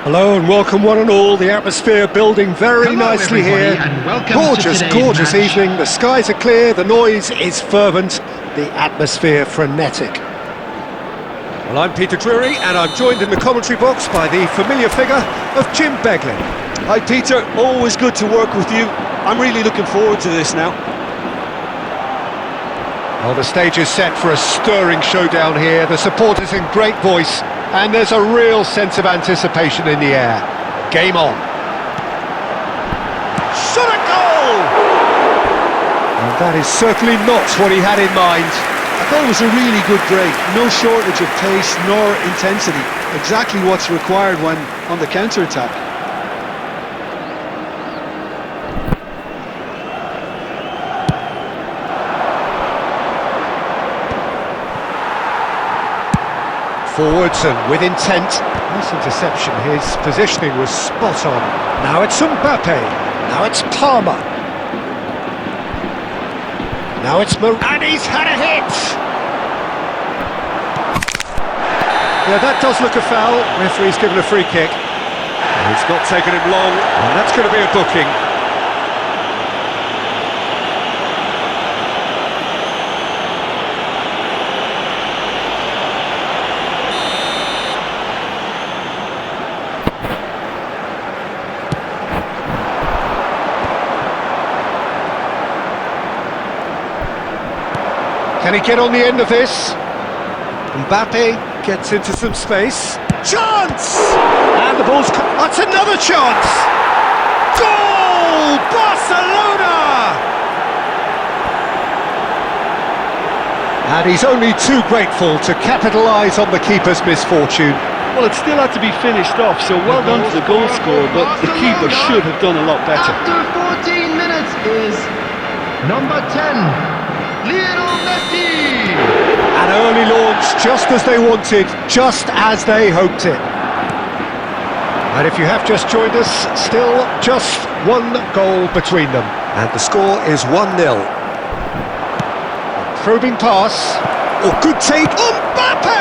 Hello and welcome one and all. The atmosphere building very nicely here. Gorgeous evening. The skies are clear, the noise is fervent, the atmosphere frenetic. Well, I'm Peter Drury and I'm joined in the commentary box by the familiar figure of Jim Beglin. Hi Peter, always good to work with you. I'm really looking forward to this now. Well, the stage is set for a stirring showdown here. The supporters in great voice, and there's a real sense of anticipation in the air. Game on. Shot a goal! And that is certainly not what he had in mind. I thought it was a really good break. No shortage of pace nor intensity. Exactly what's required when on the counter-attack. Forwards and with intent. Nice interception. His positioning was spot on. Now it's Mbappe. Now it's Palmer. Now it's and he's had a hit! Yeah, that does look a foul. Referee's given a free kick. It's not taken him long, and that's going to be a booking. Can he get on the end of this? Mbappe gets into some space. Chance! And the ball's... That's another chance! Goal! Barcelona! And he's only too grateful to capitalise on the keeper's misfortune. Well, it still had to be finished off, so well done to the goal scorer, but the keeper should have done a lot better. After 14 minutes is number 10. Lionel Messi! An early launch, just as they wanted, just as they hoped it. And if you have just joined us, still just one goal between them. And the score is 1-0. Probing pass. Oh, good take. Mbappe!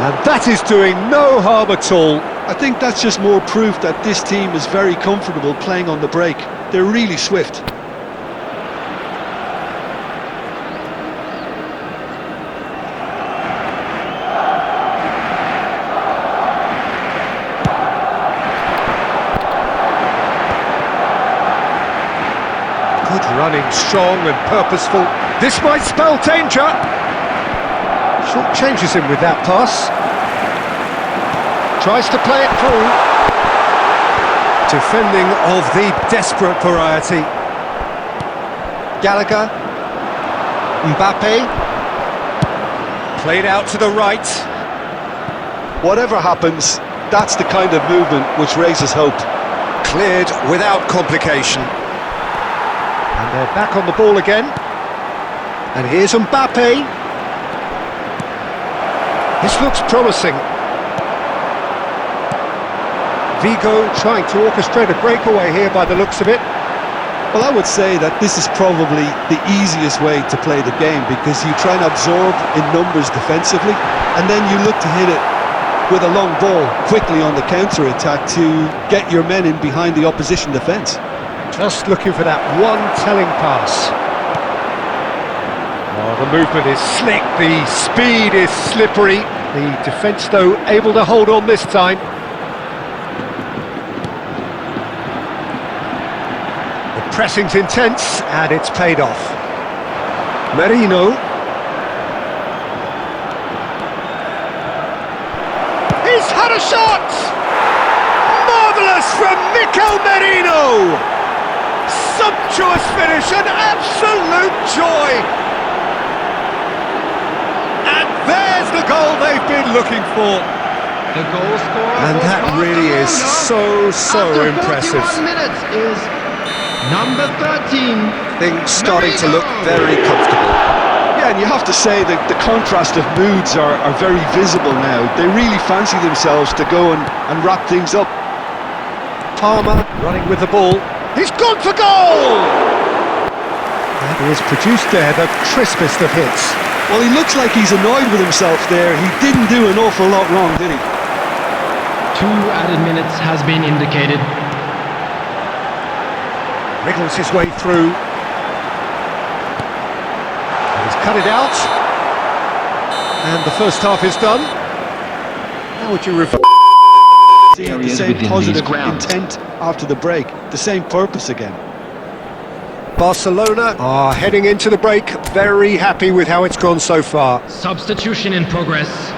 And that is doing no harm at all. I think that's just more proof that this team is very comfortable playing on the break. They're really swift. Good running, strong and purposeful. This might spell danger. Short changes him with that pass. Tries to play it through. Defending of the desperate variety. Gallagher. Mbappe. Played out to the right. Whatever happens, that's the kind of movement which raises hope. Cleared without complication. And they're back on the ball again. And here's Mbappe. This looks promising. Vigo trying to orchestrate a breakaway here by the looks of it. Well, I would say that this is probably the easiest way to play the game, because you try and absorb in numbers defensively, and then you look to hit it with a long ball quickly on the counter-attack to get your men in behind the opposition defence. Just looking for that one telling pass. Oh, the movement is slick, the speed is slippery. The defence, though, able to hold on this time. The pressing's intense, and it's paid off. Merino. He's had a shot! Marvellous from Mikel Merino! Sumptuous finish, an absolute joy! And there's the goal they've been looking for. The goal scorer, and that really is so impressive. 41 minutes is number 13. Things starting to look very comfortable. Yeah, and you have to say that the contrast of moods are very visible now. They really fancy themselves to go and wrap things up. Palmer running with the ball. He's gone for goal! That is produced there the crispest of hits. Well, he looks like he's annoyed with himself there. He didn't do an awful lot wrong, did he? 2 added minutes has been indicated. Wriggles his way through. He's cut it out. And the first half is done. How would you refer? The same positive intent after the break, the same purpose again. Barcelona are heading into the break, very happy with how it's gone so far. Substitution in progress.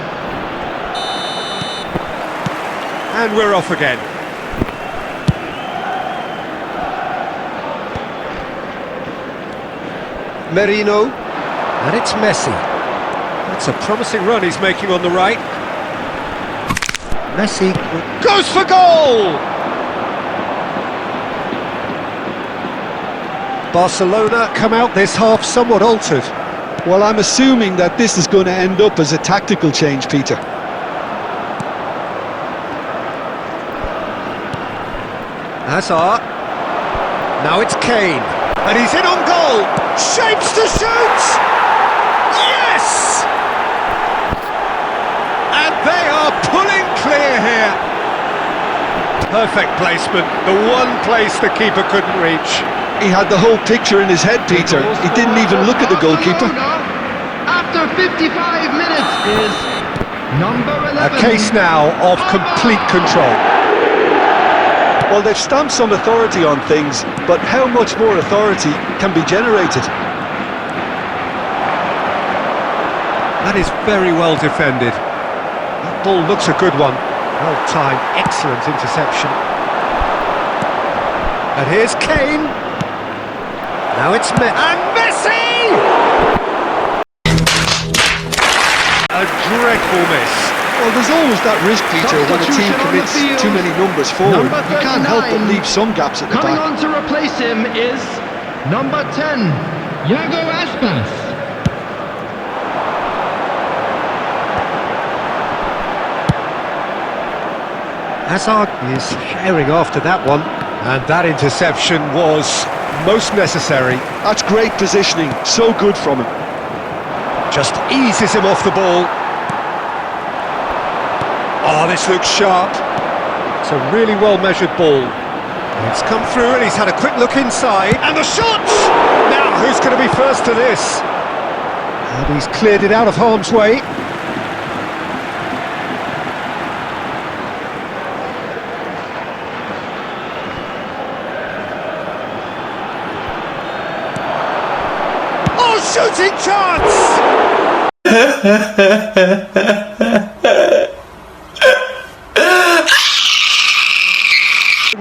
And we're off again. Merino, and it's Messi. That's a promising run he's making on the right. Messi goes for goal! Barcelona come out this half somewhat altered. Well, I'm assuming that this is going to end up as a tactical change, Peter. Hazard. Now it's Kane. And he's in on goal! Shapes to shoot! Yes! And they are pulling clear here. Perfect placement, the one place the keeper couldn't reach. He had the whole picture in his head, Peter. He didn't even look at the goalkeeper. After 55 minutes is number 11. A case now of complete control. Well, they've stamped some authority on things, but how much more authority can be generated? That is very well defended. That ball looks a good one. Well timed, excellent interception. And here's Kane. Now it's and Messi! A dreadful miss. Well, there's always that risk, Peter, when a team commits too many numbers forward. You can't help but leave some gaps at the Coming back. on to replace him is number 10, Yago Aspas. Hazard is sharing after that one. And that interception was most necessary. That's great positioning, so good from him. Just eases him off the ball. Oh, this looks sharp. It's a really well-measured ball. It's come through and he's had a quick look inside. And the shot! Now, who's going to be first to this? And he's cleared it out of harm's way. Oh, shooting chance!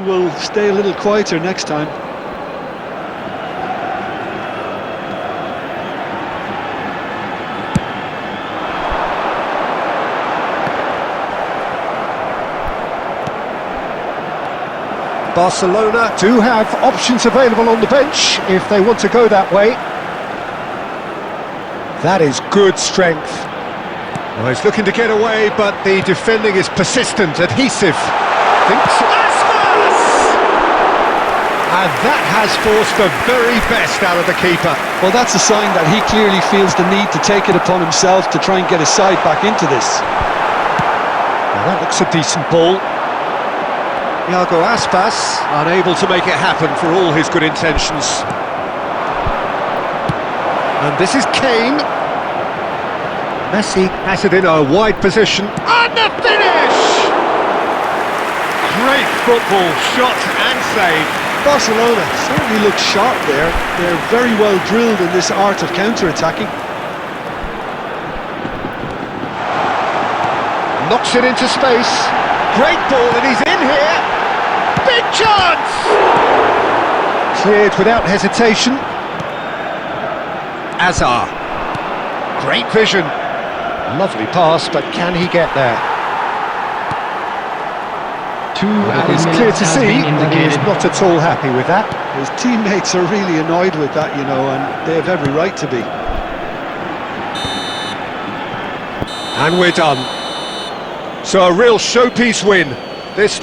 We'll stay a little quieter next time. Barcelona do have options available on the bench if they want to go that way. That is good strength. Well, he's looking to get away, but the defending is persistent, adhesive. And that has forced the very best out of the keeper. Well, that's a sign that he clearly feels the need to take it upon himself to try and get his side back into this. Well, that looks a decent ball. Yago Aspas unable to make it happen for all his good intentions. And this is Kane. Messi has it in a wide position. And the finish! Great football, shot and save. Barcelona certainly looks sharp there. They're very well drilled in this art of counter-attacking. Knocks it into space. Great ball and he's in here. Big chance! Cleared without hesitation. Hazard. Great vision. Lovely pass, but can he get there? It's clear to see that he is not at all happy with that. His teammates are really annoyed with that, you know, and they have every right to be. And we're done. So a real showpiece win. This